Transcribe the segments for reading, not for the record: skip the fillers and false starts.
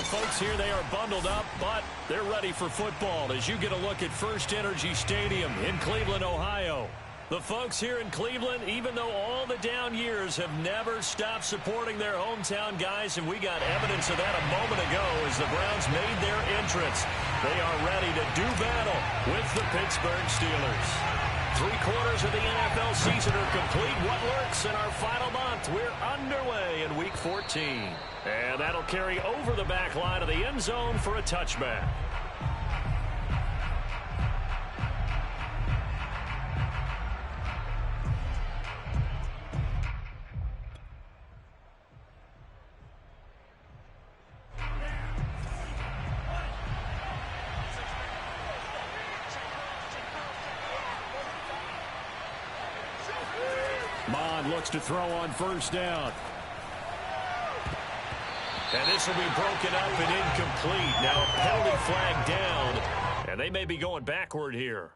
Folks here, they are bundled up, but they're ready for football as you get a look at First Energy Stadium in Cleveland, Ohio. The folks here in Cleveland, even though all the down years, have never stopped supporting their hometown guys, and we got evidence of that a moment ago as the Browns made their entrance. They are ready to do battle with the Pittsburgh Steelers. 3/4 of the NFL season are complete. What lurks in our final month? We're underway in Week 14. And that'll carry over the back line of the end zone for a touchback. Bond looks to throw on first down. And this will be broken up and incomplete. Now a penalty flag down, and they may be going backward here.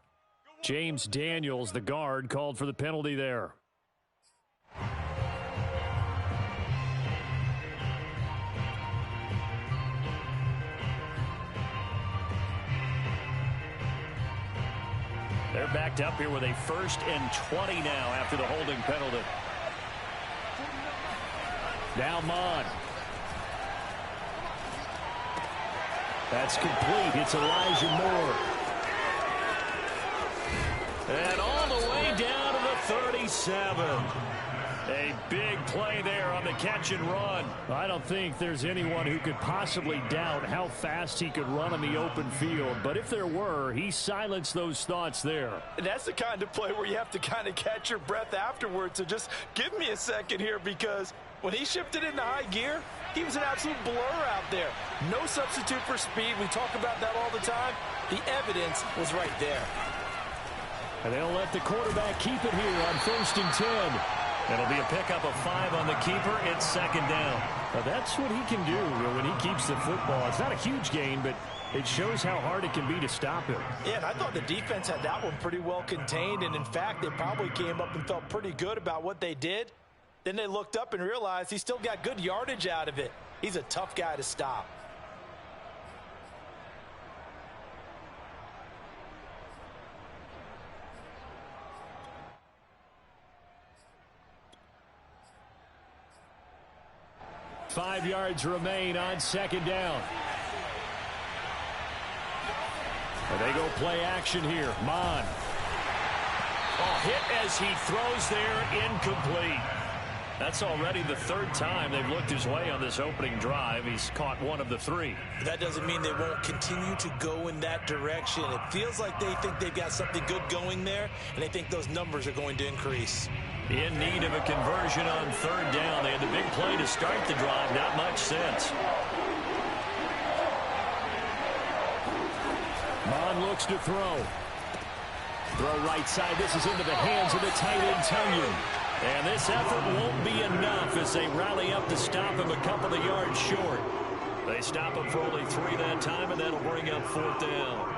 James Daniels, the guard, called for the penalty there. They're backed up here with a 1st and 20 now after the holding penalty. Now Mon. That's complete. It's Elijah Moore. And all the way down to the 37. A big play there on the catch and run. I don't think there's anyone who could possibly doubt how fast he could run on the open field. But if there were, he silenced those thoughts there. And that's the kind of play where you have to kind of catch your breath afterwards. So just give me a second here, because when he shifted into high gear, he was an absolute blur out there. No substitute for speed. We talk about that all the time. The evidence was right there. And they'll let the quarterback keep it here on 1st and 10. It'll be a pickup of 5 on the keeper. It's 2nd down. Now that's what he can do when he keeps the football. It's not a huge gain, but it shows how hard it can be to stop him. Yeah, and I thought the defense had that one pretty well contained. And, in fact, they probably came up and felt pretty good about what they did. Then they looked up and realized he still got good yardage out of it. He's a tough guy to stop. Five yards remain on 2nd down. And they go play action here. Mon. Oh, hit as he throws there, incomplete. That's already the 3rd time they've looked his way on this opening drive. He's caught 1 of the 3. That doesn't mean they won't continue to go in that direction. It feels like they think they've got something good going there, and they think those numbers are going to increase. In need of a conversion on 3rd down. They had the big play to start the drive. Not much since. Bond looks to throw. Throw right side. This is into the hands of the tight end, Tunyon. And this effort won't be enough as they rally up to stop him a couple of yards short. They stop him for only 3 that time, and that'll bring up 4th down.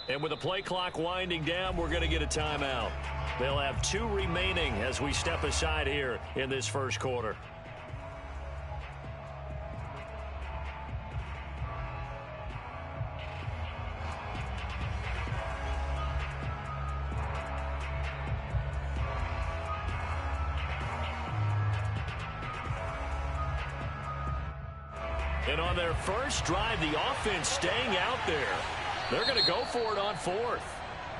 And with the play clock winding down, we're going to get a timeout. They'll have 2 remaining as we step aside here in this first quarter. And on their first drive, the offense staying out there. They're going to go for it on 4th.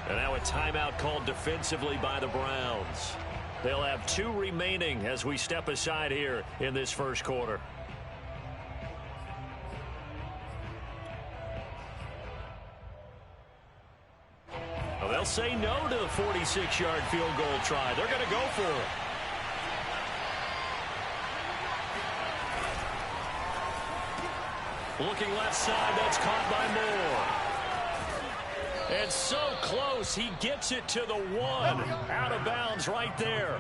And now a timeout called defensively by the Browns. They'll have 2 remaining as we step aside here in this first quarter. Well, they'll say no to the 46-yard field goal try. They're going to go for it. Looking left side, that's caught by Moore. And so close, he gets it to the 1. Out of bounds right there.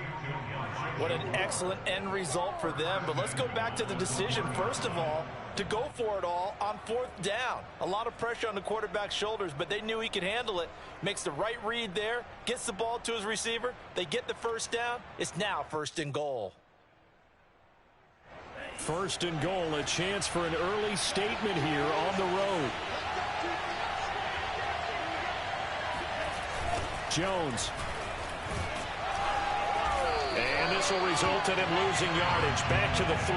What an excellent end result for them. But let's go back to the decision, first of all, to go for it all on 4th down. A lot of pressure on the quarterback's shoulders, but they knew he could handle it. Makes the right read there, gets the ball to his receiver. They get the first down. It's now 1st and goal. 1st and goal, a chance for an early statement here on the road. Jones. And this will result in him losing yardage. Back to the 3.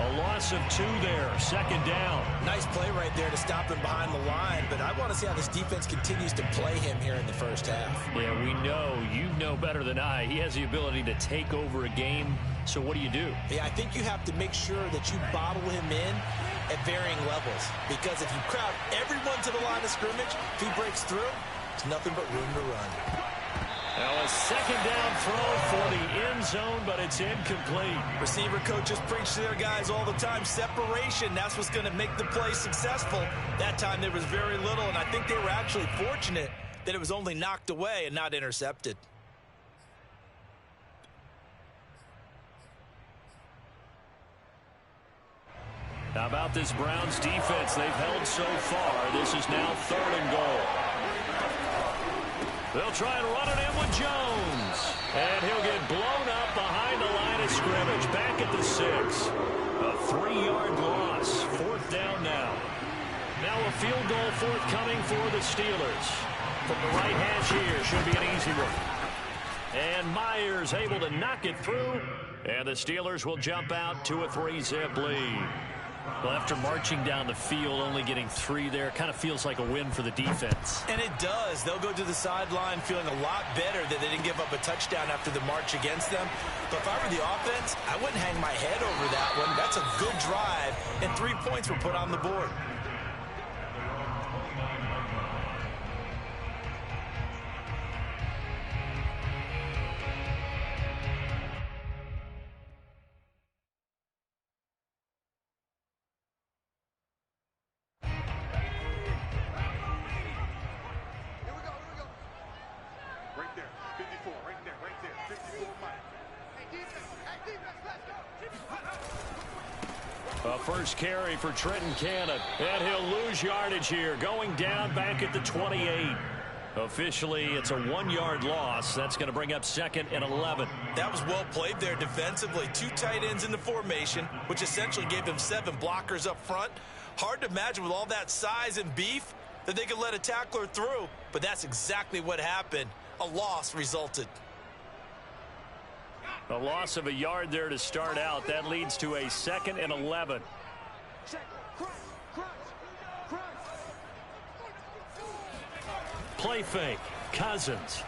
A loss of 2 there. 2nd down. Nice play right there to stop him behind the line, but I want to see how this defense continues to play him here in the first half. Yeah, we know. You know better than I. He has the ability to take over a game. So what do you do? Yeah, I think you have to make sure that you bottle him in at varying levels, because if you crowd everyone to the line of scrimmage, if he breaks through, it's nothing but room to run. Now a 2nd down throw for the end zone, but it's incomplete. Receiver coaches preach to their guys all the time. Separation, that's what's going to make the play successful. That time there was very little, and I think they were actually fortunate that it was only knocked away and not intercepted. How about this Browns defense they've held so far? This is now 3rd and goal. They'll try and run it in with Jones. And he'll get blown up behind the line of scrimmage. Back at the 6. A 3-yard loss. 4th down now. Now a field goal forthcoming for the Steelers. From the right hash here, should be an easy one. And Myers able to knock it through. And the Steelers will jump out to a 3-zip lead. Well, after marching down the field, only getting 3 there, kind of feels like a win for the defense. And it does. They'll go to the sideline feeling a lot better that they didn't give up a touchdown after the march against them. But if I were the offense, I wouldn't hang my head over that one. That's a good drive, and 3 points were put on the board. A first carry for Trenton Cannon. And he'll lose yardage here. Going down back at the 28. Officially, it's a 1-yard loss. That's going to bring up 2nd and 11. That was well played there defensively. 2 tight ends in the formation, which essentially gave them 7 blockers up front. Hard to imagine with all that size and beef that they could let a tackler through. But that's exactly what happened. A loss resulted. A loss of a yard there to start out. That leads to a 2nd and 11. Play fake. Cousins.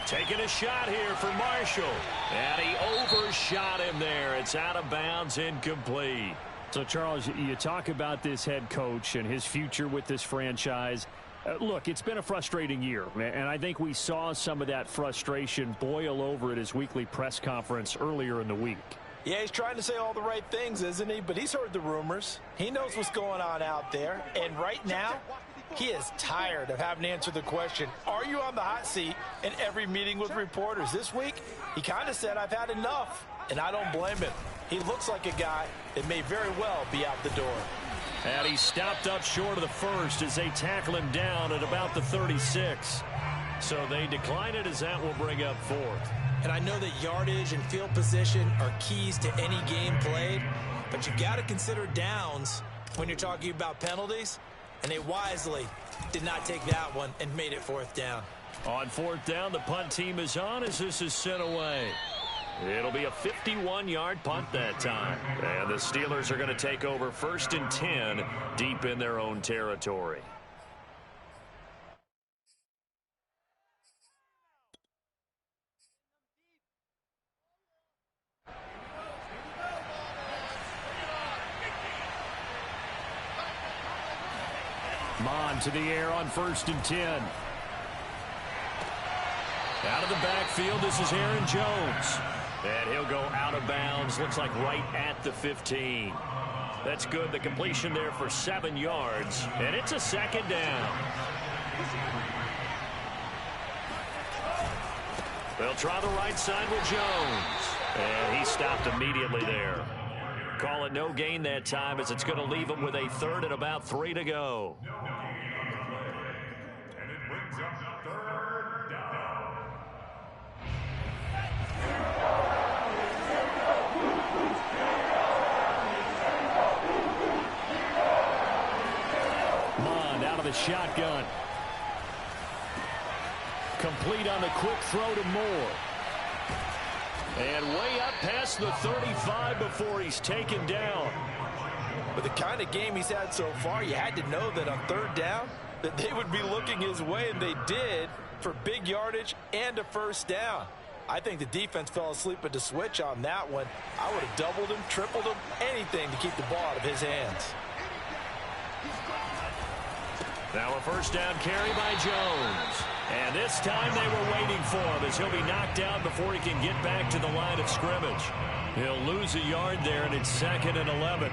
Taking a shot here for Marshall. And he overshot him there. It's out of bounds, incomplete. So, Charles, you talk about this head coach and his future with this franchise. Look, it's been a frustrating year, and I think we saw some of that frustration boil over at his weekly press conference earlier in the week. Yeah, he's trying to say all the right things, isn't he? But he's heard the rumors. He knows what's going on out there. And right now, he is tired of having to answer the question, are you on the hot seat in every meeting with reporters? This week, he kind of said, I've had enough. And I don't blame him. He looks like a guy that may very well be out the door. And he stopped up short of the first as they tackle him down at about the 36. So they decline it as that will bring up fourth. And I know that yardage and field position are keys to any game played, but you got to consider downs when you're talking about penalties, and they wisely did not take that one and made it fourth down. On fourth down, the punt team is on as this is sent away. It'll be a 51-yard punt that time. And the Steelers are going to take over 1st and 10 deep in their own territory. Mon to the air on 1st and 10. Out of the backfield, this is Aaron Jones. And he'll go out of bounds, looks like right at the 15. That's good. The completion there for 7 yards. And it's a 2nd down. They'll try the right side with Jones. And he stopped immediately there. Call it no gain that time as it's going to leave him with a 3rd and about 3 to go. The shotgun. Complete on the quick throw to Moore. And way up past the 35 before he's taken down. With the kind of game he's had so far, you had to know that on 3rd down that they would be looking his way, and they did, for big yardage and a 1st down. I think the defense fell asleep at the switch on that one. I would have doubled him, tripled him, anything to keep the ball out of his hands. Now a 1st down carry by Jones. And this time they were waiting for him as he'll be knocked down before he can get back to the line of scrimmage. He'll lose a yard there, and it's 2nd and 11.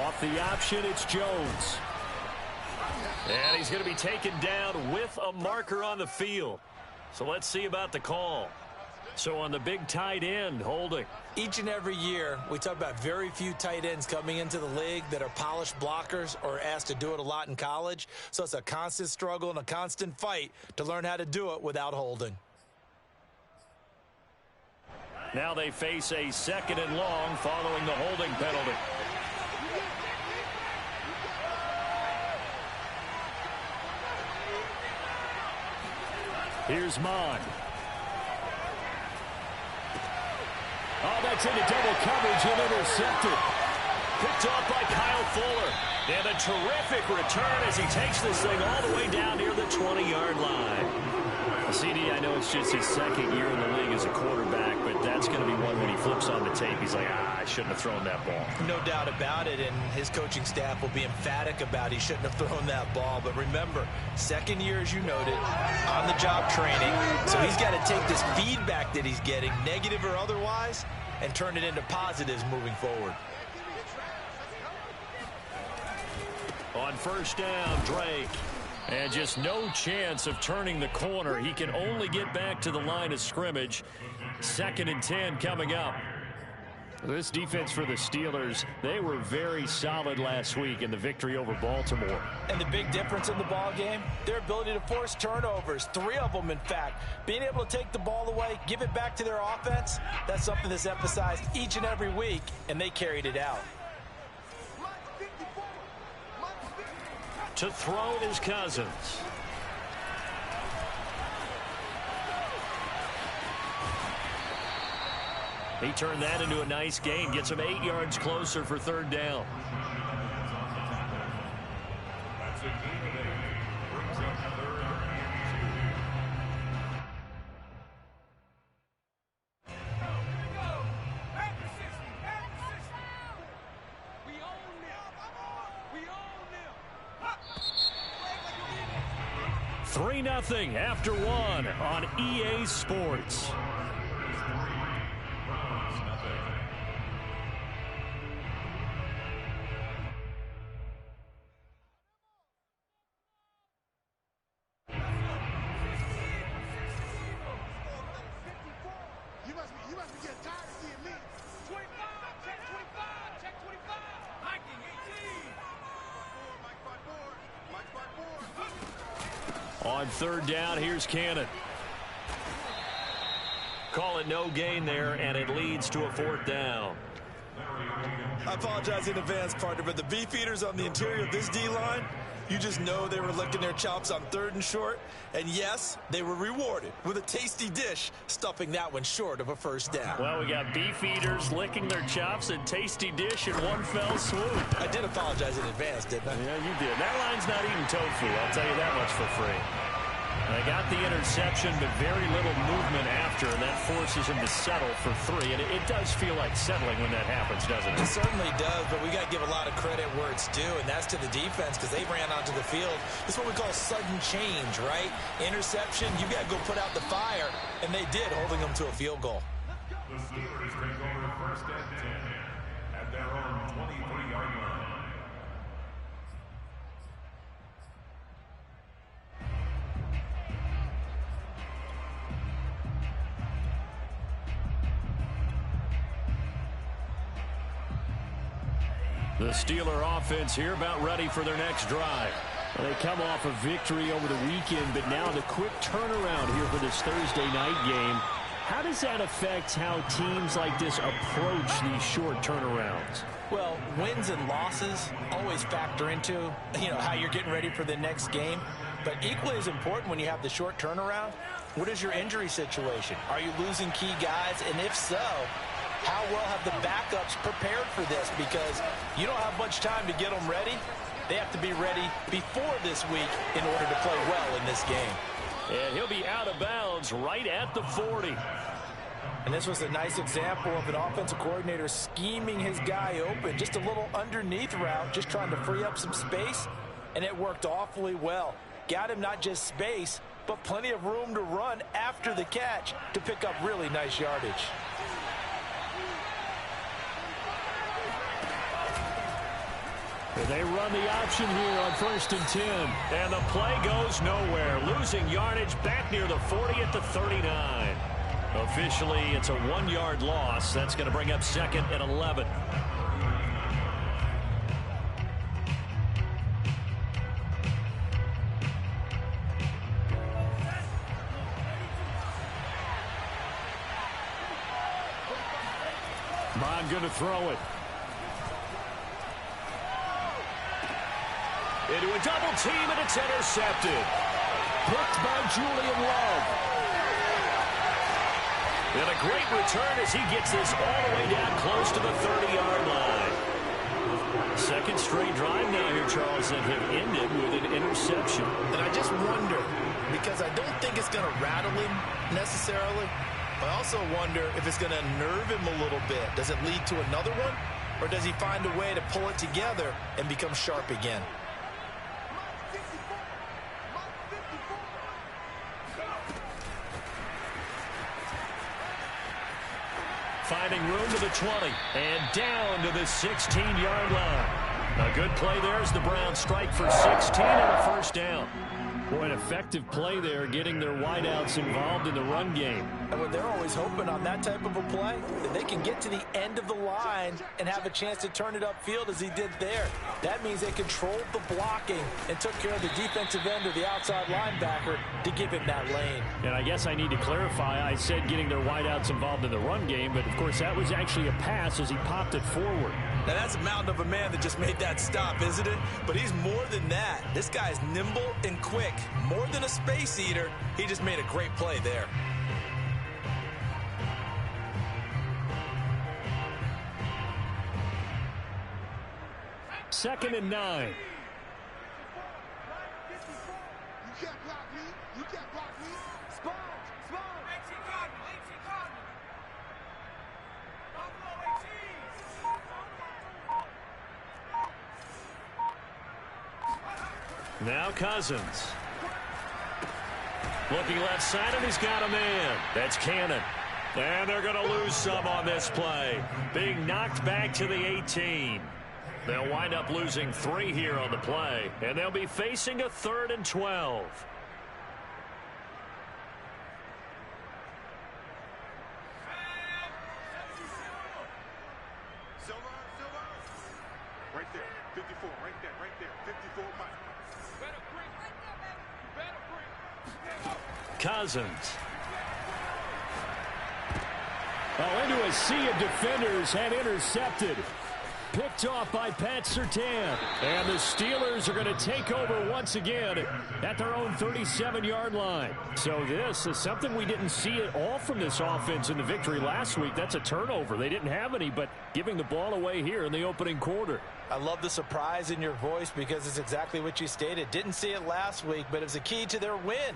Off the option, it's Jones. And he's going to be taken down with a marker on the field. So let's see about the call. So on the big tight end, holding. Each and every year, we talk about very few tight ends coming into the league that are polished blockers or asked to do it a lot in college. So it's a constant struggle and a constant fight to learn how to do it without holding. Now they face a 2nd and long following the holding penalty. Here's Mon. Oh, that's into double coverage and intercepted. Picked off by Kyle Fuller. And a terrific return as he takes this thing all the way down near the 20-yard line. CD, I know it's just his 2nd year in the league as a quarterback, but that's going to be one when he flips on the tape. He's like, I shouldn't have thrown that ball. No doubt about it, and his coaching staff will be emphatic about he shouldn't have thrown that ball. But remember, 2nd year, as you noted, on-the-job training. So he's got to take this feedback that he's getting, negative or otherwise, and turn it into positives moving forward. On 1st down, Drake. And just no chance of turning the corner. He can only get back to the line of scrimmage. 2nd and 10 coming up. This defense for the Steelers, they were very solid last week in the victory over Baltimore. And the big difference in the ball game, their ability to force turnovers, 3 of them in fact. Being able to take the ball away, give it back to their offense, that's something that's emphasized each and every week, and they carried it out. To throw is Cousins. He turned that into a nice gain. Gets him 8 yards closer for third down. Three 3-0 after one on EA Sports. On third down, here's Cannon. Call it no gain there, and it leads to a fourth down. I apologize in advance, partner, but the beefeaters on the interior of this D-line, you just know they were licking their chops on 3rd and short. And yes, they were rewarded with a tasty dish, stuffing that one short of a first down. Well, we got beefeaters licking their chops and tasty dish in one fell swoop. I did apologize in advance, didn't I? Yeah, you did. That line's not eating tofu, I'll tell you that much for free. They got the interception, but very little movement after, and that forces him to settle for 3. And it does feel like settling when that happens, doesn't it? It certainly does, but we got to give a lot of credit where it's due, and that's to the defense because they ran onto the field. This is what we call sudden change, right? Interception, you got to go put out the fire, and they did, holding them to a field goal. The Steelers take over 1st and 10 at their own 23-yard line. The Steeler offense here about ready for their next drive. Well, they come off a victory over the weekend, but now the quick turnaround here for this Thursday night game. How does that affect how teams like this approach these short turnarounds? Well, wins and losses always factor into, how you're getting ready for the next game. But equally as important when you have the short turnaround, what is your injury situation? Are you losing key guys? And if so, how well have the backups prepared for this? Because you don't have much time to get them ready. They have to be ready before this week in order to play well in this game. And he'll be out of bounds right at the 40. And this was a nice example of an offensive coordinator scheming his guy open. Just a little underneath route, just trying to free up some space. And it worked awfully well. Got him not just space, but plenty of room to run after the catch to pick up really nice yardage. They run the option here on 1st and 10. And the play goes nowhere. Losing yardage back near the 40 at the 39. Officially, it's a 1-yard loss. That's going to bring up 2nd and 11. Bond going to throw it. Into a double team, and it's intercepted. Picked by Julian Love. And a great return as he gets this all the way down close to the 30-yard line. Second straight drive now here, Charles, and have ended with an interception. And I just wonder, because I don't think it's going to rattle him necessarily, I also wonder if it's going to nerve him a little bit. Does it lead to another one, or does he find a way to pull it together and become sharp again? Finding room to the 20 and down to the 16-yard line. A good play there as the Browns strike for 16 and a first down. Boy, an effective play there, getting their wideouts involved in the run game. And when they're always hoping on that type of a play, that they can get to the end of the line and have a chance to turn it upfield as he did there. That means they controlled the blocking and took care of the defensive end or the outside linebacker to give him that lane. And I guess I need to clarify, I said getting their wideouts involved in the run game, but of course that was actually a pass as he popped it forward. Now that's a mountain of a man that just made that stop, isn't it? But he's more than that. This guy's nimble and quick. More than a space eater, he just made a great play there. Second and 9. You can't block me. You can't block me. Sponge. Now Cousins. Looking left side, and he's got a man. That's Cannon. And they're going to lose some on this play. Being knocked back to the 18. They'll wind up losing 3 here on the play. And they'll be facing a 3rd and 12. Right there. 54. Right there. 54 Mike. Cousins. Oh, into a sea of defenders, and intercepted. Picked off by Pat Surtain. And the Steelers are going to take over once again at their own 37-yard line. So this is something we didn't see at all from this offense in the victory last week. That's a turnover. They didn't have any, but giving the ball away here in the opening quarter. I love the surprise in your voice because it's exactly what you stated. Didn't see it last week, but it was a key to their win.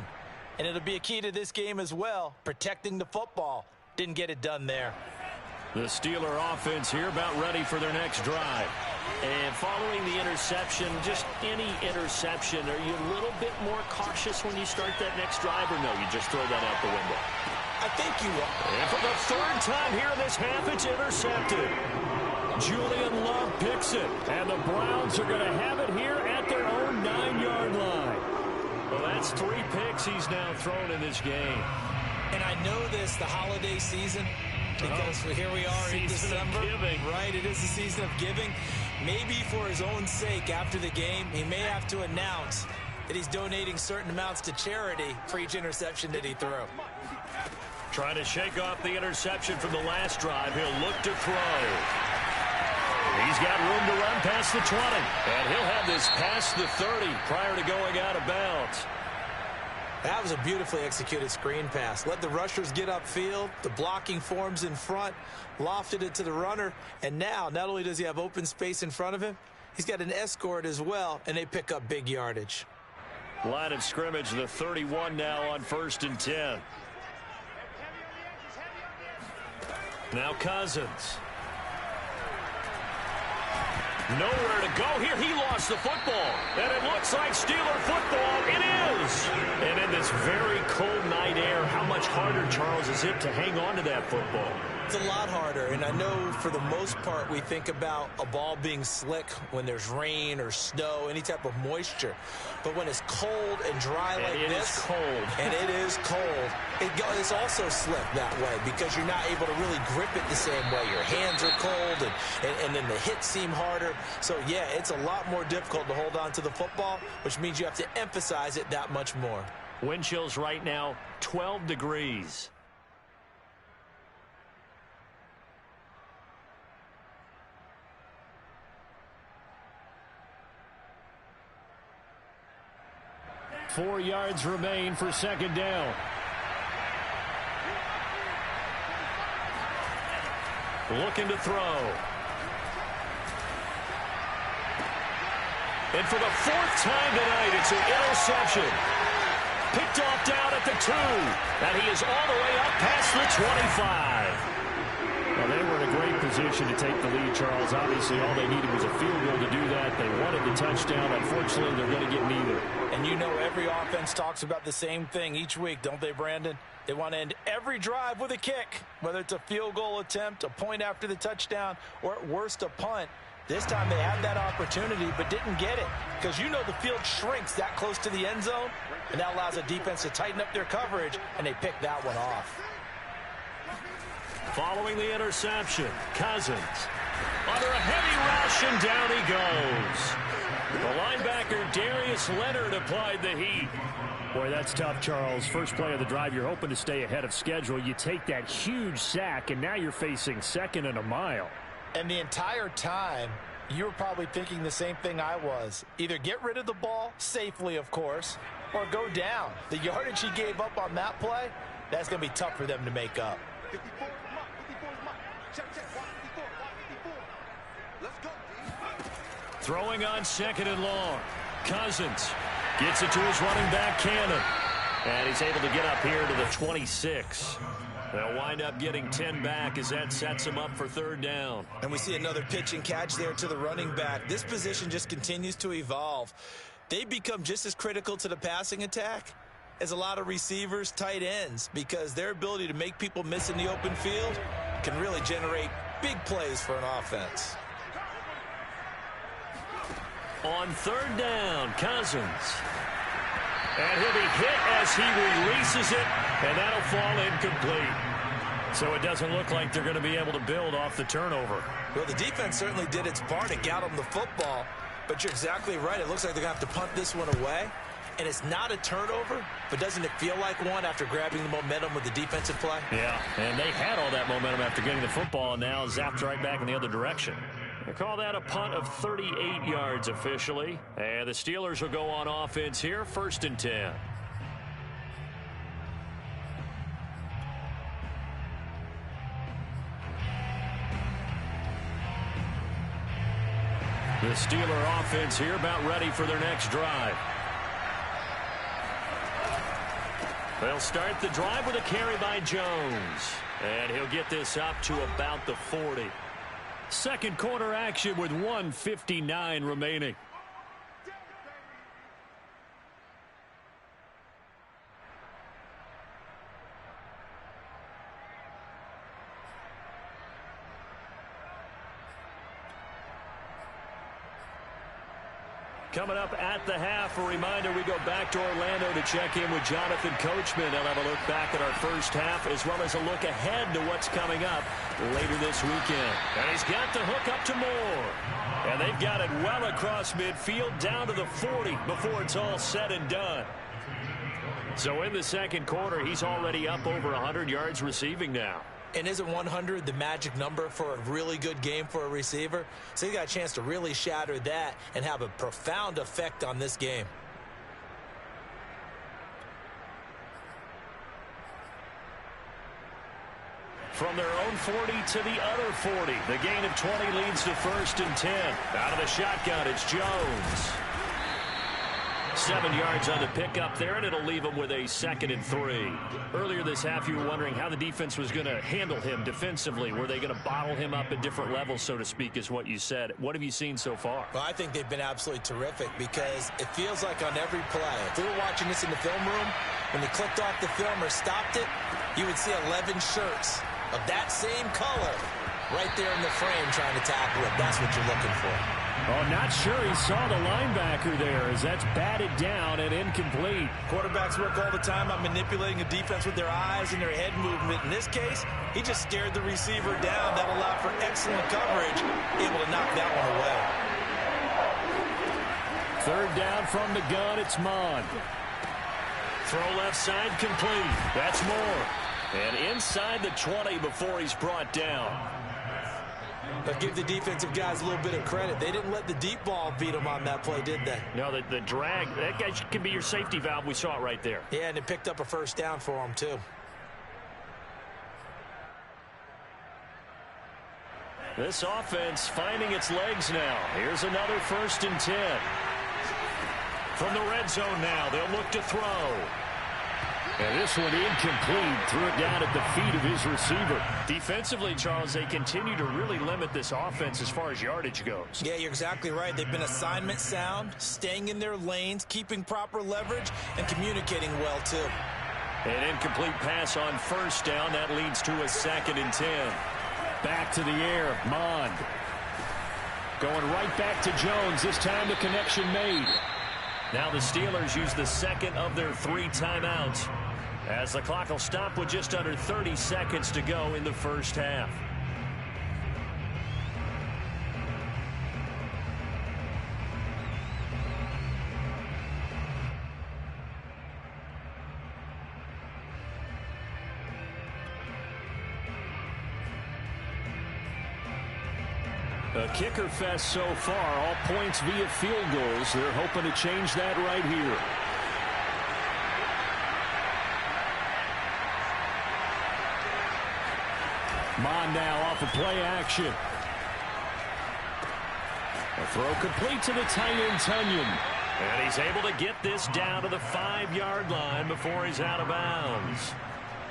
And it'll be a key to this game as well, protecting the football. Didn't get it done there. The Steeler offense here about ready for their next drive. And following the interception, just any interception, are you a little bit more cautious when you start that next drive, or no, you just throw that out the window? I think you are. And for the 3rd time here in this half, it's intercepted. Julian Love picks it, and the Browns are going to have it here at their own 9-yard line. Well, that's 3 picks he's now thrown in this game. And I know this, the holiday season, because here we are in December. Right, it is the season of giving. Maybe for his own sake, after the game, he may have to announce that he's donating certain amounts to charity for each interception that he threw. Trying to shake off the interception from the last drive. He'll look to throw. He's got room to run past the 20. And he'll have this past the 30 prior to going out of bounds. That was a beautifully executed screen pass. Let the rushers get upfield. The blocking forms in front. Lofted it to the runner. And now, not only does he have open space in front of him, he's got an escort as well, and they pick up big yardage. Line of scrimmage, the 31 now on 1st and 10. Now Cousins. Nowhere to go here. He lost the football. And it looks like Steeler football. It is. And in this very cold night air, how much harder, Charles, is it to hang on to that football? It's a lot harder, and I know for the most part we think about a ball being slick when there's rain or snow, any type of moisture. But when it's cold and dry like this, it is cold. And it is cold, it's also slick that way because you're not able to really grip it the same way. Your hands are cold, and then the hits seem harder. So, yeah, it's a lot more difficult to hold on to the football, which means you have to emphasize it that much more. Wind chills right now, 12 degrees. Four yards remain for 2nd down. Looking to throw. And for the 4th time tonight, it's an interception. Picked off down at the 2. And he is all the way up past the 25. Well, they were in a great position to take the lead, Charles. Obviously, all they needed was a field goal to do that. They wanted the touchdown. Unfortunately, they're going to get neither. And you know every offense talks about the same thing each week, don't they, Brandon? They want to end every drive with a kick, whether it's a field goal attempt, a point after the touchdown, or at worst a punt. This time they had that opportunity but didn't get it, because you know the field shrinks that close to the end zone, and that allows the defense to tighten up their coverage, and they picked that one off. Following the interception, Cousins under a heavy rush, and down he goes. The linebacker Darius Leonard applied the heat. Boy, that's tough, Charles. First play of the drive, you're hoping to stay ahead of schedule. You take that huge sack, and now you're facing second and a mile. And the entire time, you were probably thinking the same thing I was. Either get rid of the ball, safely of course, or go down. The yardage he gave up on that play, that's going to be tough for them to make up. 54 is mark. 54 is mark. Check, watch 54, watch 54. Let's go. Throwing on second and long. Cousins gets it to his running back, Cannon. And he's able to get up here to the 26. They'll wind up getting 10 back as that sets him up for third down. And we see another pitch and catch there to the running back. This position just continues to evolve. They become just as critical to the passing attack as a lot of receivers, tight ends, because their ability to make people miss in the open field can really generate big plays for an offense. On third down, Cousins. And he'll be hit as he releases it, and that'll fall incomplete. So it doesn't look like they're going to be able to build off the turnover. Well, the defense certainly did its part to get them the football, but you're exactly right. It looks like they're going to have to punt this one away. And it's not a turnover, but doesn't it feel like one after grabbing the momentum with the defensive play? Yeah, and they had all that momentum after getting the football, and now zapped right back in the other direction. They call that a punt of 38 yards officially. And the Steelers will go on offense here, 1st and 10. The Steeler offense here about ready for their next drive. They'll start the drive with a carry by Jones. And he'll get this up to about the 40. Second quarter action with 1:59 remaining. Coming up at the half, a reminder, we go back to Orlando to check in with Jonathan Coachman. They'll have a look back at our first half as well as a look ahead to what's coming up later this weekend. And he's got the hook up to Moore. And they've got it well across midfield down to the 40 before it's all said and done. So in the second quarter, he's already up over 100 yards receiving now. And isn't 100 the magic number for a really good game for a receiver? So he got a chance to really shatter that and have a profound effect on this game. From their own 40 to the other 40. The gain of 20 leads to 1st and 10. Out of the shotgun, it's Jones. 7 yards on the pickup there, and it'll leave him with a 2nd and 3. Earlier this half, you were wondering how the defense was going to handle him defensively. Were they going to bottle him up at different levels, so to speak, is what you said. What have you seen so far? Well, I think they've been absolutely terrific because it feels like on every play, if we were watching this in the film room, when they clicked off the film or stopped it, you would see 11 shirts of that same color right there in the frame trying to tackle it. That's what you're looking for. Oh, not sure he saw the linebacker there as that's batted down and incomplete. Quarterbacks work all the time on manipulating a defense with their eyes and their head movement. In this case, he just stared the receiver down. That allowed for excellent coverage, able to knock that one away. Third down from the gun, it's Mond. Throw left side complete. That's Moore. And inside the 20 before he's brought down. But give the defensive guys a little bit of credit. They didn't let the deep ball beat them on that play, did they? No, the drag, that guy can be your safety valve. We saw it right there. Yeah, and it picked up a first down for him, too. This offense finding its legs now. Here's another 1st and 10. From the red zone now, they'll look to throw. And this one incomplete. Threw it down at the feet of his receiver. Defensively, Charles, they continue to really limit this offense as far as yardage goes. Yeah, you're exactly right. They've been assignment sound, staying in their lanes, keeping proper leverage, and communicating well, too. An incomplete pass on 1st down. That leads to a 2nd and 10. Back to the air, Mond. Going right back to Jones. This time the connection made. Now the Steelers use the second of their 3 timeouts, as the clock will stop with just under 30 seconds to go in the first half. A kicker fest so far, all points via field goals. They're hoping to change that right here. Mon now off of play action. A throw complete to the tight end, Tunyon. And he's able to get this down to the 5-yard line before he's out of bounds.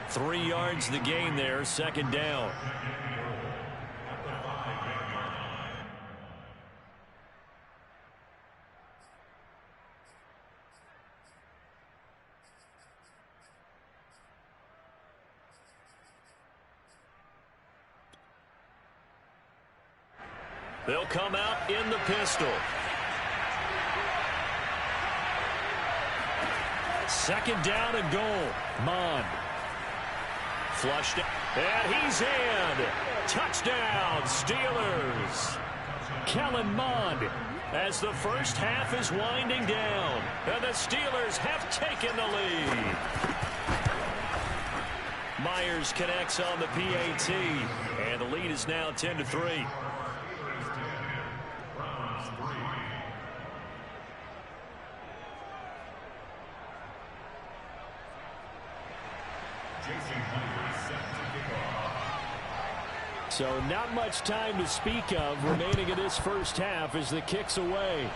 3 yards the gain there, second down. They'll come out in the pistol. Second down and goal. Mon. Flushed. And he's in. Touchdown, Steelers. Kellen Mond, as the first half is winding down. And the Steelers have taken the lead. Myers connects on the PAT. And the lead is now 10-3. So not much time to speak of remaining in this first half as the kick's away.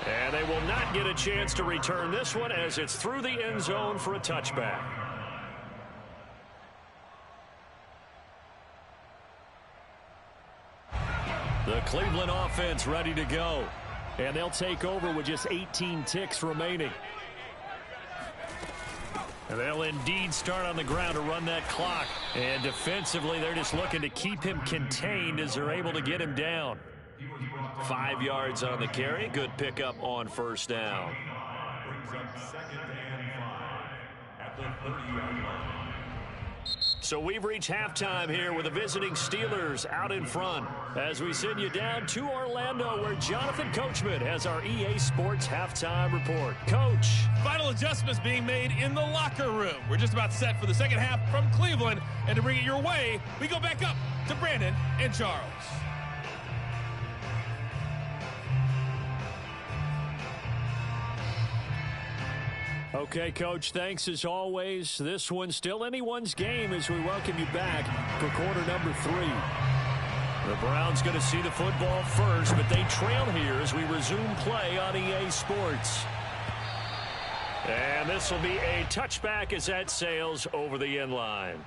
And they will not get a chance to return this one as it's through the end zone for a touchback. The Cleveland offense ready to go. And they'll take over with just 18 ticks remaining. And they'll indeed start on the ground to run that clock. And defensively, they're just looking to keep him contained as they're able to get him down. 5 yards on the carry. Good pickup on first down. Brings up second and 5 at the 30-yard line. So we've reached halftime here with the visiting Steelers out in front as we send you down to Orlando where Jonathan Coachman has our EA Sports halftime report. Coach. Final adjustments being made in the locker room. We're just about set for the second half from Cleveland. And to bring it your way, we go back up to Brandon and Charles. Okay, Coach, thanks as always. This one's still anyone's game as we welcome you back for quarter number 3. The Browns going to see the football first, but they trail here as we resume play on EA Sports. And this will be a touchback as that sails over the end line.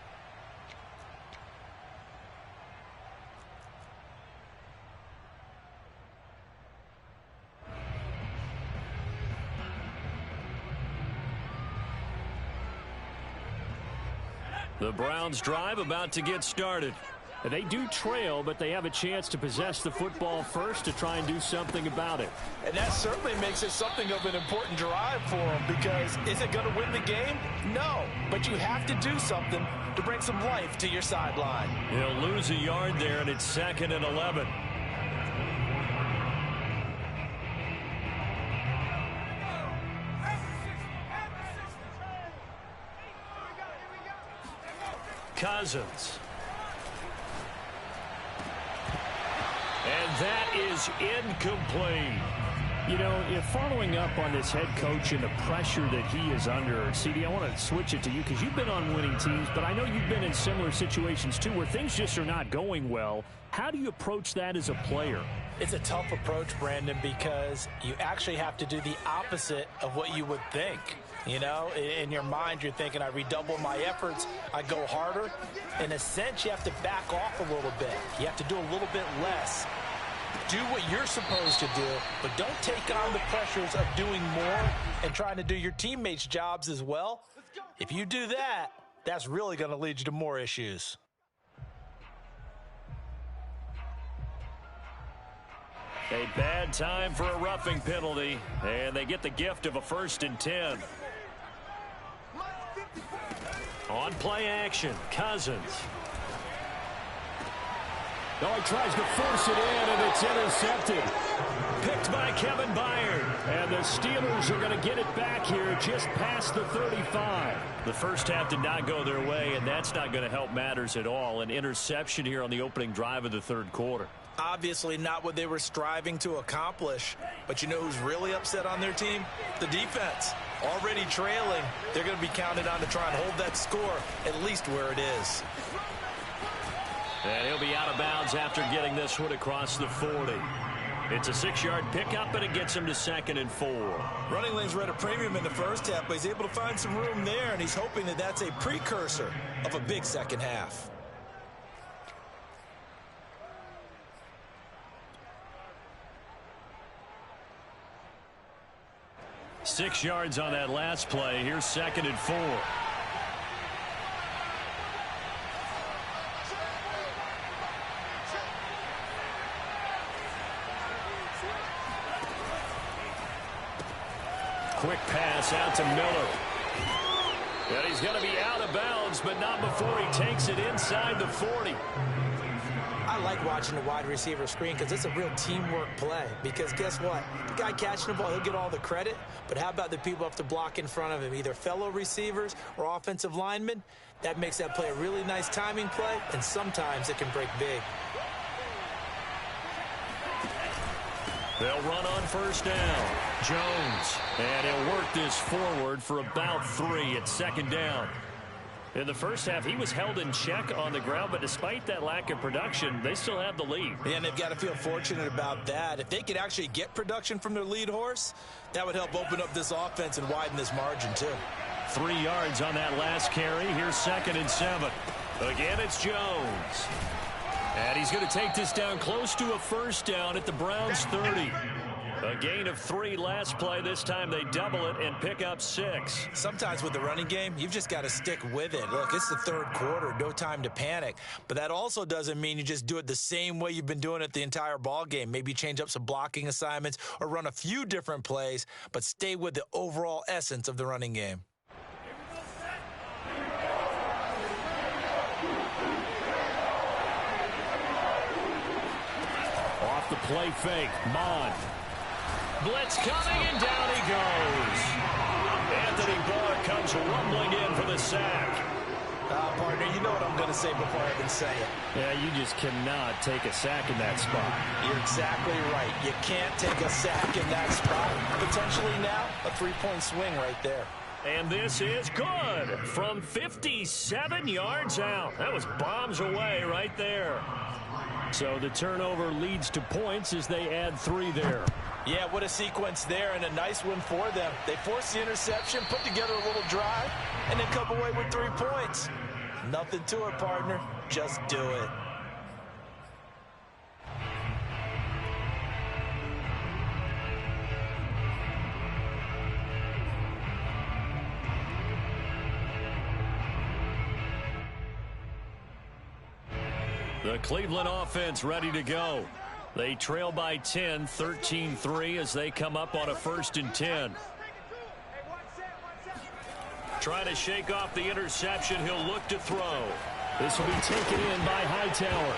The Browns drive about to get started. They do trail, but they have a chance to possess the football first to try and do something about it. And that certainly makes it something of an important drive for them because is it going to win the game? No, but you have to do something to bring some life to your sideline. He'll lose a yard there, and it's 2nd and 11. Cousins. And that is incomplete. You know, if following up on this head coach and the pressure that he is under, CD, I want to switch it to you because you've been on winning teams, but I know you've been in similar situations too where things just are not going well. How do you approach that as a player? It's a tough approach, Brandon, because you actually have to do the opposite of what you would think. You know, in your mind, you're thinking, I redouble my efforts, I go harder. In a sense, you have to back off a little bit. You have to do a little bit less. Do what you're supposed to do, but don't take on the pressures of doing more and trying to do your teammates' jobs as well. If you do that, that's really going to lead you to more issues. A bad time for a roughing penalty, and they get the gift of a 1st and 10. On play action, Cousins. Oh, he tries to force it in, and it's intercepted. Picked by Kevin Byard. And the Steelers are going to get it back here just past the 35. The first half did not go their way, and that's not going to help matters at all. An interception here on the opening drive of the 3rd quarter. Obviously not what they were striving to accomplish. But you know who's really upset on their team? The defense. Already trailing. They're going to be counted on to try and hold that score at least where it is. And he'll be out of bounds after getting this one across the 40. It's a 6-yard pickup, and it gets him to 2nd and 4. Running lanes were at a premium in the first half, but he's able to find some room there, and he's hoping that that's a precursor of a big second half. Six yards on that last play. Here's 2nd and 4. Quick pass out to Miller. And he's going to be out of bounds, but not before he takes it inside the 40. I like watching the wide receiver screen because it's a real teamwork play. Because guess what? The guy catching the ball, he'll get all the credit. But how about the people who have to block in front of him, either fellow receivers or offensive linemen? That makes that play a really nice timing play, and sometimes it can break big. They'll run on 1st down. Jones. And he'll work this forward for about 3 at 2nd down. In the first half, he was held in check on the ground, but despite that lack of production, they still have the lead. And they've got to feel fortunate about that. If they could actually get production from their lead horse, that would help open up this offense and widen this margin, too. 3 yards on that last carry. Here's 2nd and 7. Again, it's Jones. And he's going to take this down close to a 1st down at the Browns' 30. A gain of 3 last play. This time they double it and pick up 6. Sometimes with the running game, you've just got to stick with it. Look, it's the 3rd quarter. No time to panic. But that also doesn't mean you just do it the same way you've been doing it the entire ball game. Maybe change up some blocking assignments or run a few different plays, but stay with the overall essence of the running game. Off the play fake. Mond. Blitz coming, and down he goes. Anthony Barr comes rumbling in for the sack. Partner, you know what I'm going to say before I even say it. Yeah, you just cannot take a sack in that spot. You're exactly right. You can't take a sack in that spot. Potentially now, a 3-point swing right there. And this is good from 57 yards out. That was bombs away right there. So the turnover leads to points as they add 3 there. Yeah, what a sequence there, and a nice one for them. They forced the interception, put together a little drive, and then come away with 3 points. Nothing to it, partner. Just do it. The Cleveland offense ready to go. They trail by 10, 13-3 as they come up on a 1st and 10. Trying to shake off the interception. He'll look to throw. This will be taken in by Hightower.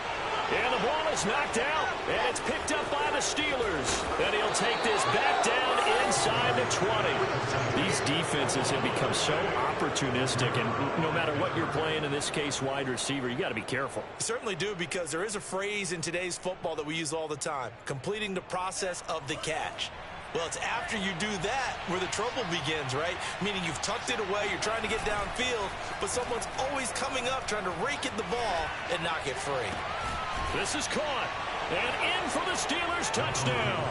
And the ball is knocked out. And it's picked up by the Steelers. And he'll take this back down inside the 20. These defenses have become so opportunistic. And no matter what you're playing, in this case, wide receiver, you got to be careful. You certainly do, because there is a phrase in today's football that we use all the time. Completing the process of the catch. Well, it's after you do that where the trouble begins, right? Meaning you've tucked it away, you're trying to get downfield, but someone's always coming up trying to rake at the ball and knock it free. This is caught. And in for the Steelers touchdown.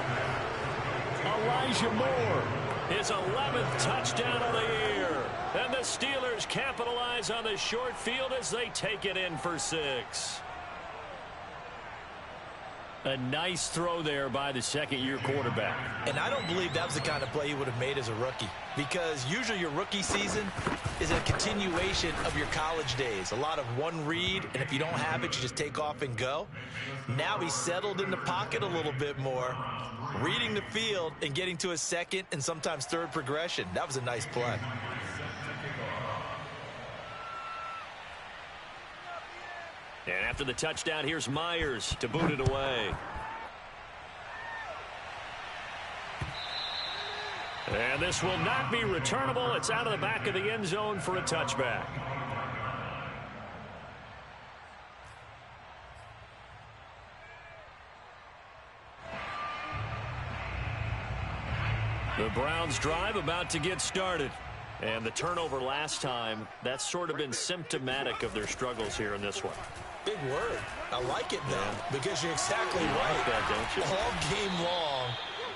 Elijah Moore, his 11th touchdown of the year. And the Steelers capitalize on the short field as they take it in for 6. A nice throw there by the second-year quarterback. And I don't believe that was the kind of play he would have made as a rookie, because usually your rookie season is a continuation of your college days. A lot of one read, and if you don't have it, you just take off and go. Now he's settled in the pocket a little bit more, reading the field and getting to a second and sometimes third progression. That was a nice play. And after the touchdown, here's Myers to boot it away. And this will not be returnable. It's out of the back of the end zone for a touchback. The Browns drive about to get started. And the turnover last time, that's sort of been symptomatic of their struggles here in this one. Big word. I like it, though, because you're exactly right. Like that, don't you? All game long,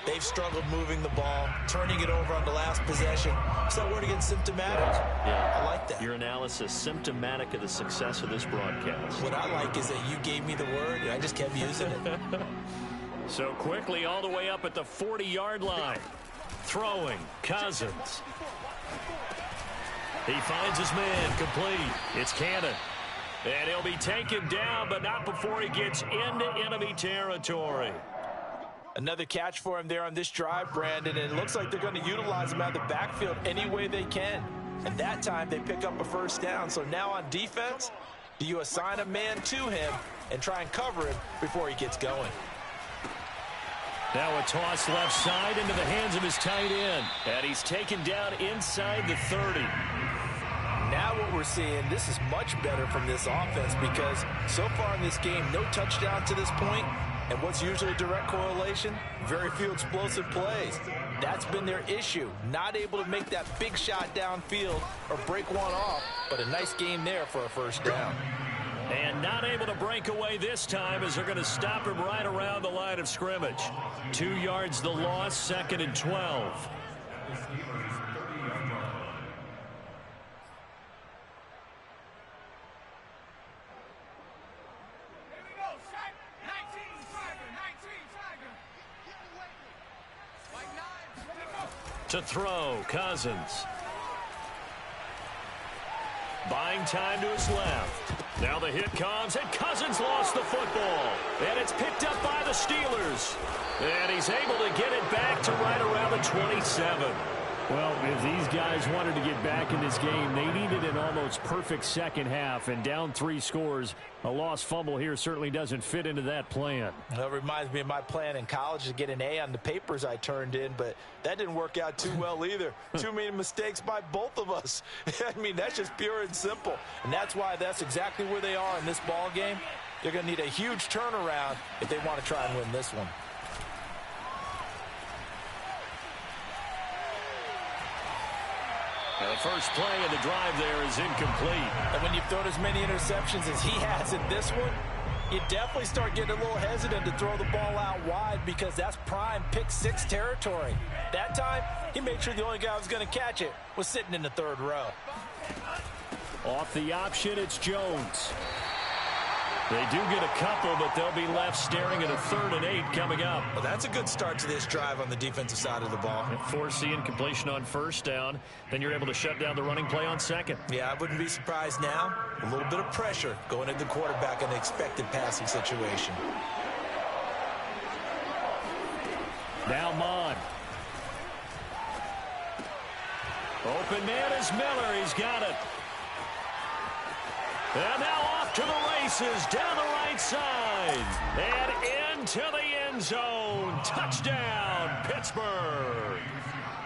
they've struggled moving the ball, turning it over on the last possession. Is that word again, symptomatic? Yeah. I like that. Your analysis, symptomatic of the success of this broadcast. What I like is that you gave me the word, and I just kept using it. So quickly all the way up at the 40-yard line. Throwing, Cousins. He finds his man, complete. It's Cannon. And he'll be taken down, but not before he gets into enemy territory. Another catch for him there on this drive, Brandon, and it looks like they're going to utilize him out of the backfield any way they can. And that time they pick up a first down. So now on defense, do you assign a man to him and try and cover him before he gets going? Now a toss left side into the hands of his tight end. And he's taken down inside the 30. Now what we're seeing, this is much better from this offense, because so far in this game, no touchdown to this point, and what's usually a direct correlation? Very few explosive plays. That's been their issue. Not able to make that big shot downfield or break one off, but a nice game there for a first down. And not able to break away this time as they're going to stop him right around the line of scrimmage. 2 yards the loss, 2nd and 12. To throw, Cousins. Buying time to his left. Now the hit comes, and Cousins lost the football. And it's picked up by the Steelers. And he's able to get it back to right around the 27. Well, if these guys wanted to get back in this game, they needed an almost perfect second half. And down 3 scores, a lost fumble here certainly doesn't fit into that plan. That reminds me of my plan in college to get an A on the papers I turned in, but that didn't work out too well either. Too many mistakes by both of us. I mean, that's just pure and simple. And that's why that's exactly where they are in this ball game. They're going to need a huge turnaround if they want to try and win this one. The first play of the drive there is incomplete. And when you've thrown as many interceptions as he has in this one, you definitely start getting a little hesitant to throw the ball out wide, because that's prime pick 6 territory. That time, he made sure the only guy who was going to catch it was sitting in the 3rd row. Off the option, it's Jones. They do get a couple, but they'll be left staring at a 3rd and 8 coming up. Well, that's a good start to this drive on the defensive side of the ball. Forcing completion on first down. Then you're able to shut down the running play on second. Yeah, I wouldn't be surprised now. A little bit of pressure going into the quarterback in the expected passing situation. Now Mon. Open man is Miller. He's got it. And now off to the races, down the right side, and into the end zone. Touchdown, Pittsburgh.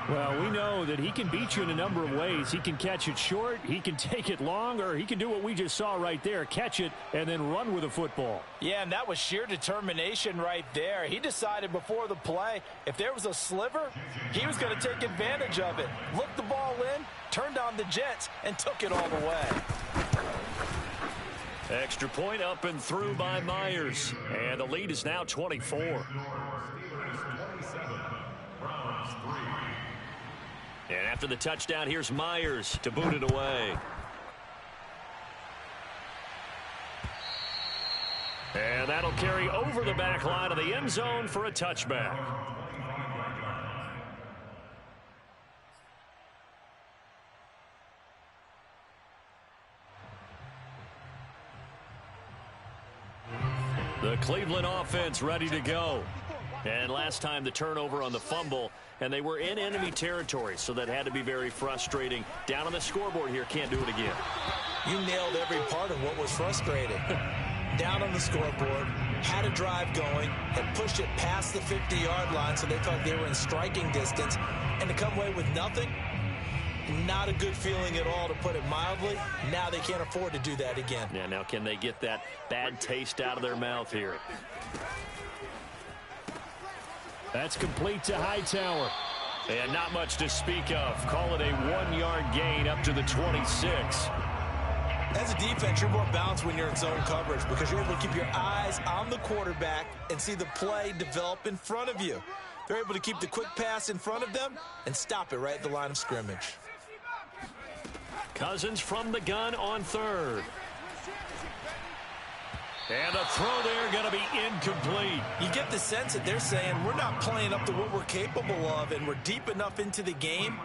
Well, we know that he can beat you in a number of ways. He can catch it short, he can take it long, or he can do what we just saw right there, catch it and then run with the football. Yeah, and that was sheer determination right there. He decided before the play, if there was a sliver, he was going to take advantage of it. Looked the ball in, turned on the jets, and took it all the way. Extra point up and through by Myers. And the lead is now 24. And after the touchdown, here's Myers to boot it away. And that'll carry over the back line of the end zone for a touchback. The Cleveland offense ready to go. And last time the turnover on the fumble, and they were in enemy territory, so that had to be very frustrating. Down on the scoreboard here, can't do it again. You nailed every part of what was frustrating. Down on the scoreboard, had a drive going, had pushed it past the 50-yard line, so they thought they were in striking distance, and to come away with nothing, not a good feeling at all, to put it mildly. Now they can't afford to do that again. Yeah, now can they get that bad taste out of their mouth here? That's complete to Hightower. And not much to speak of. Call it a 1-yard gain up to the 26. As a defense, you're more balanced when you're in zone coverage because you're able to keep your eyes on the quarterback and see the play develop in front of you. They're able to keep the quick pass in front of them and stop it right at the line of scrimmage. Cousins from the gun on third. And the throw there going to be incomplete. You get the sense that they're saying we're not playing up to what we're capable of, and we're deep enough into the game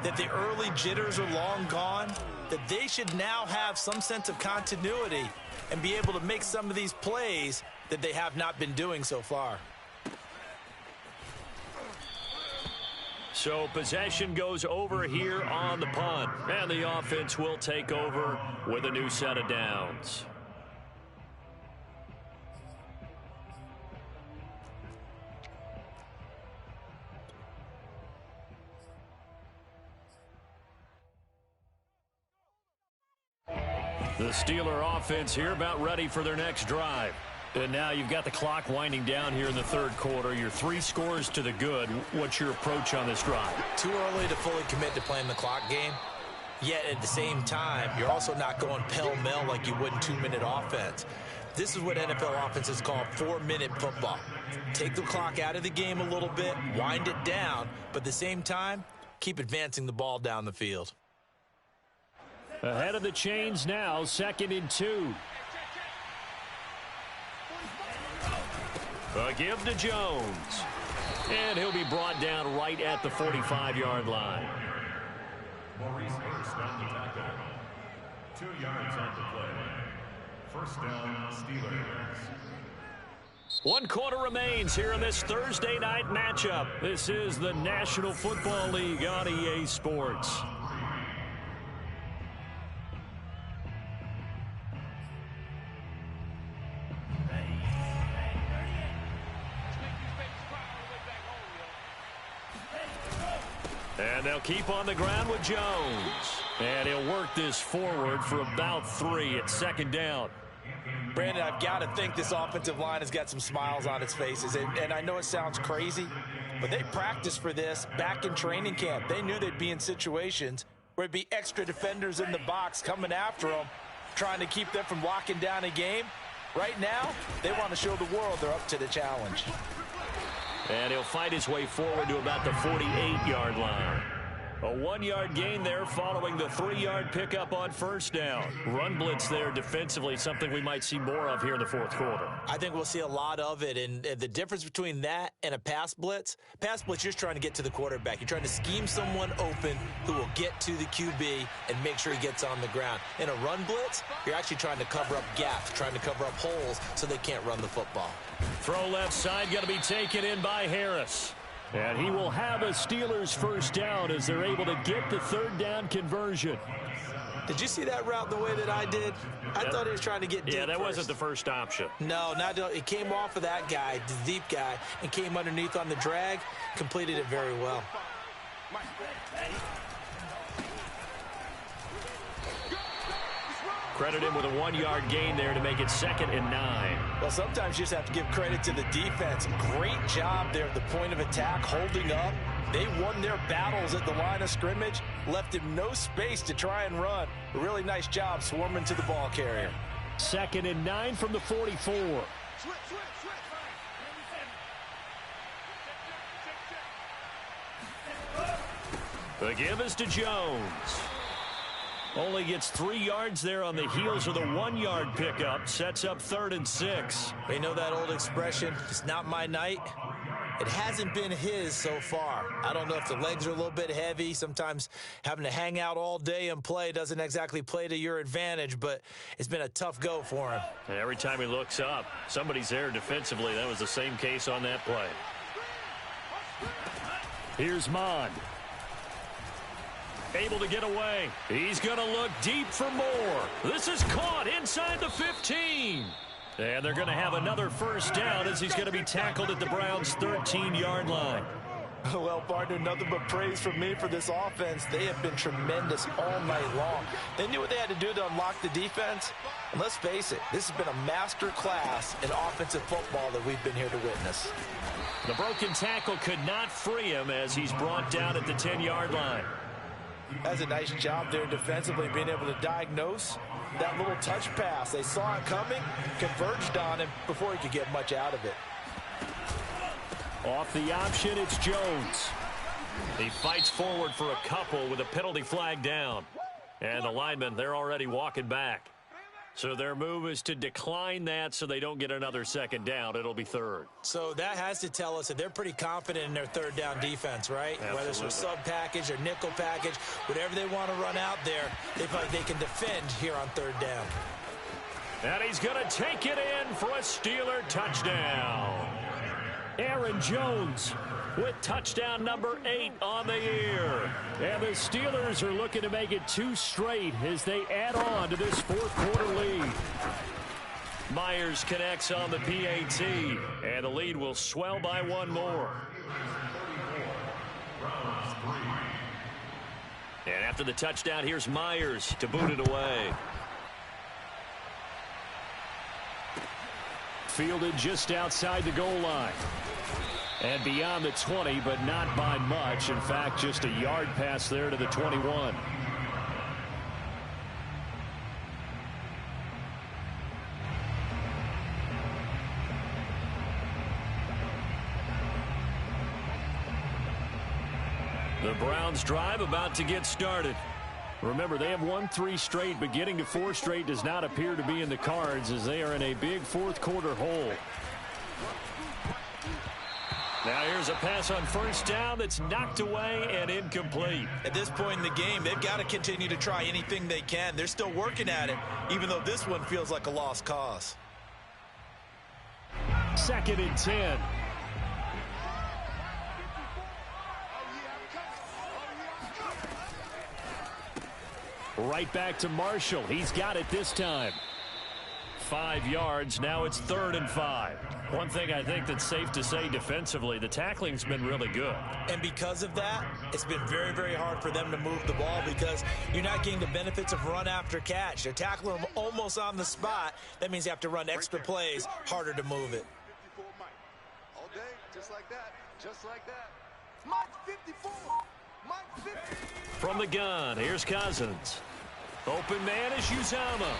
that the early jitters are long gone, that they should now have some sense of continuity and be able to make some of these plays that they have not been doing so far. So possession goes over here on the punt, and the offense will take over with a new set of downs. The Steeler offense here about ready for their next drive. And now you've got the clock winding down here in the third quarter. You're 3 scores to the good. What's your approach on this drive? Too early to fully commit to playing the clock game. Yet at the same time, you're also not going pell-mell like you would in 2-minute offense. This is what NFL offenses call 4-minute football. Take the clock out of the game a little bit, wind it down, but at the same time, keep advancing the ball down the field. Ahead of the chains now, 2nd and 2. A give to Jones. And he'll be brought down right at the 45-yard line. Maurice Hurst on the tackle. 2 yards on the play. First down, Steelers. 1 quarter remains here in this Thursday night matchup. This is the National Football League on EA Sports. And they'll keep on the ground with Jones. And he'll work this forward for about 3 at 2nd down. Brandon, I've got to think this offensive line has got some smiles on its faces. And I know it sounds crazy, but they practiced for this back in training camp. They knew they'd be in situations where there'd be extra defenders in the box coming after them, trying to keep them from locking down a game. Right now, they want to show the world they're up to the challenge. And he'll fight his way forward to about the 48-yard line. A 1-yard gain there following the 3-yard pickup on first down. Run blitz there defensively, something we might see more of here in the fourth quarter. I think we'll see a lot of it, and the difference between that and a pass blitz, you're just trying to get to the quarterback. You're trying to scheme someone open who will get to the QB and make sure he gets on the ground. In a run blitz, you're actually trying to cover up gaps, trying to cover up holes so they can't run the football. Throw left side, going to be taken in by Harris. And he will have a Steelers first down as they're able to get the 3rd down conversion. Did you see that route the way that I did? I thought he was trying to get deep. Yeah, that wasn't the first option. No, it came off of that guy, the deep guy, and came underneath on the drag, completed it very well. Credit him with a 1-yard gain there to make it 2nd and 9. Well, sometimes you just have to give credit to the defense. Great job there at the point of attack, holding up. They won their battles at the line of scrimmage, left him no space to try and run. A really nice job swarming to the ball carrier. 2nd and 9 from the 44. The give is to Jones. Only gets 3 yards there on the heels of the 1-yard pickup. Sets up 3rd and 6. You know that old expression, it's not my night. It hasn't been his so far. I don't know if the legs are a little bit heavy. Sometimes having to hang out all day and play doesn't exactly play to your advantage, but it's been a tough go for him. And every time he looks up, somebody's there defensively. That was the same case on that play. Here's Mond. Able to get away. He's going to look deep for more. This is caught inside the 15. And they're going to have another first down as he's going to be tackled at the Browns' 13-yard line. Well, partner, nothing but praise from me for this offense. They have been tremendous all night long. They knew what they had to do to unlock the defense. And let's face it, this has been a master class in offensive football that we've been here to witness. The broken tackle could not free him as he's brought down at the 10-yard line. That's a nice job there defensively, being able to diagnose that little touch pass. They saw it coming, converged on him before he could get much out of it. Off the option, it's Jones. He fights forward for a couple with a penalty flag down. And the linemen, they're already walking back. So their move is to decline that so they don't get another second down. It'll be 3rd. So that has to tell us that they're pretty confident in their 3rd down defense, right? Absolutely. Whether it's a sub package or nickel package, whatever they want to run out there, they feel like they can defend here on 3rd down. And he's going to take it in for a Steeler touchdown. Aaron Jones with touchdown number 8 on the year. And the Steelers are looking to make it 2 straight as they add on to this 4th quarter lead. Myers connects on the PAT, and the lead will swell by 1 more. And after the touchdown, here's Myers to boot it away. Fielded just outside the goal line. And beyond the 20, but not by much. In fact, just a yard pass there to the 21. The Browns drive about to get started. Remember, they have won 3 straight, but getting to 4 straight does not appear to be in the cards as they are in a big 4th quarter hole. Now here's a pass on first down that's knocked away and incomplete. At this point in the game, they've got to continue to try anything they can. They're still working at it, even though this one feels like a lost cause. 2nd and 10. Right back to Marshall. He's got it this time. 5 yards. Now it's 3rd and 5. One thing I think that's safe to say defensively, the tackling's been really good. And because of that, it's been very, very hard for them to move the ball because you're not getting the benefits of run after catch. They're tackling them almost on the spot. That means you have to run extra plays, harder to move it. All day, just like that, just like that. Mike 54, Mike 50. From the gun, here's Cousins. Open man is Uzama.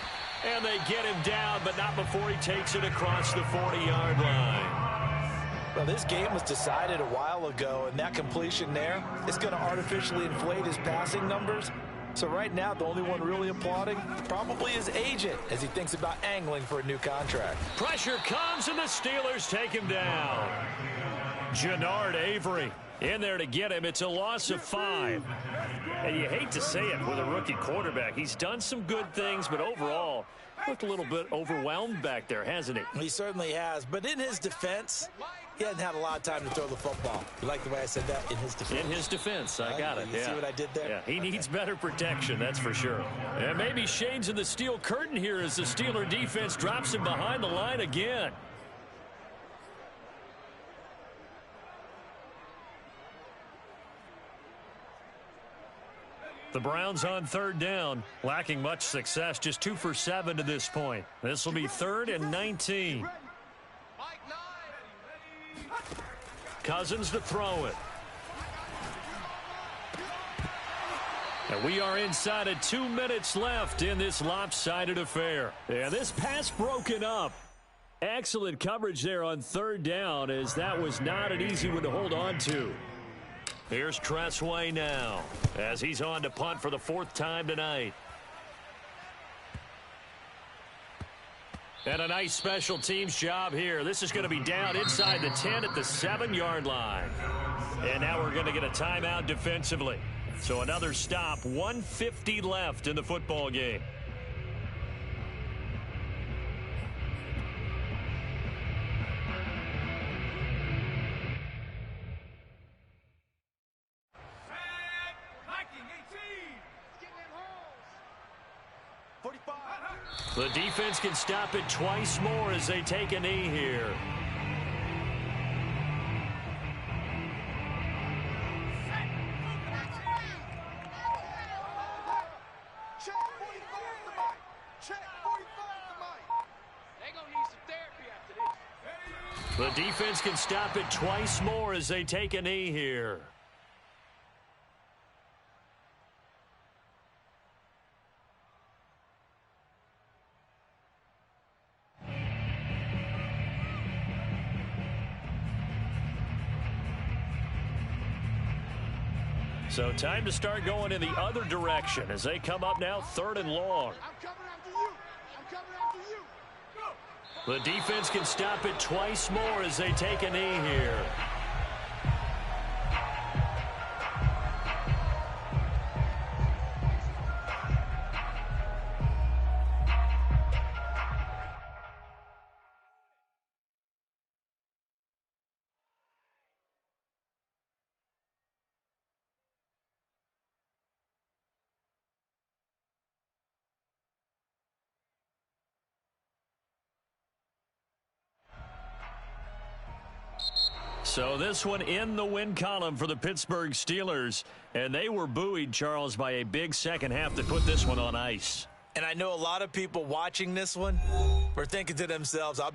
And they get him down, but not before he takes it across the 40-yard line. Well, this game was decided a while ago, and that completion there is going to artificially inflate his passing numbers. So right now, the only one really applauding probably his agent as he thinks about angling for a new contract. Pressure comes, and the Steelers take him down. Jannard Avery in there to get him. It's a loss of 5. And you hate to say it with a rookie quarterback. He's done some good things, but overall, looked a little bit overwhelmed back there, hasn't he? He certainly has. But in his defense, he hasn't had a lot of time to throw the football. You like the way I said that? In his defense. In his defense. I got it. You see what I did there? Yeah, he needs better protection, that's for sure. And maybe shades in the steel curtain here as the Steeler defense drops him behind the line again. The Browns on 3rd down, lacking much success, just 2 for 7 to this point. This will be 3rd and 19. Cousins to throw it. And we are inside of 2 minutes left in this lopsided affair. And this pass broken up. Excellent coverage there on 3rd down as that was not an easy one to hold on to. Here's Tressway now as he's on to punt for the 4th time tonight. And a nice special teams job here. This is going to be down inside the 10 at the 7-yard line. And now we're going to get a timeout defensively. So another stop, 1:50 left in the football game. The defense can stop it twice more as they take a knee here. The defense can stop it twice more as they take a knee here. So time to start going in the other direction as they come up now 3rd and long. I'm coming after you. I'm coming after you. Go. The defense can stop it twice more as they take a knee here. So this one in the win column for the Pittsburgh Steelers. And they were buoyed, Charles, by a big second half that put this one on ice. And I know a lot of people watching this one were thinking to themselves, I'll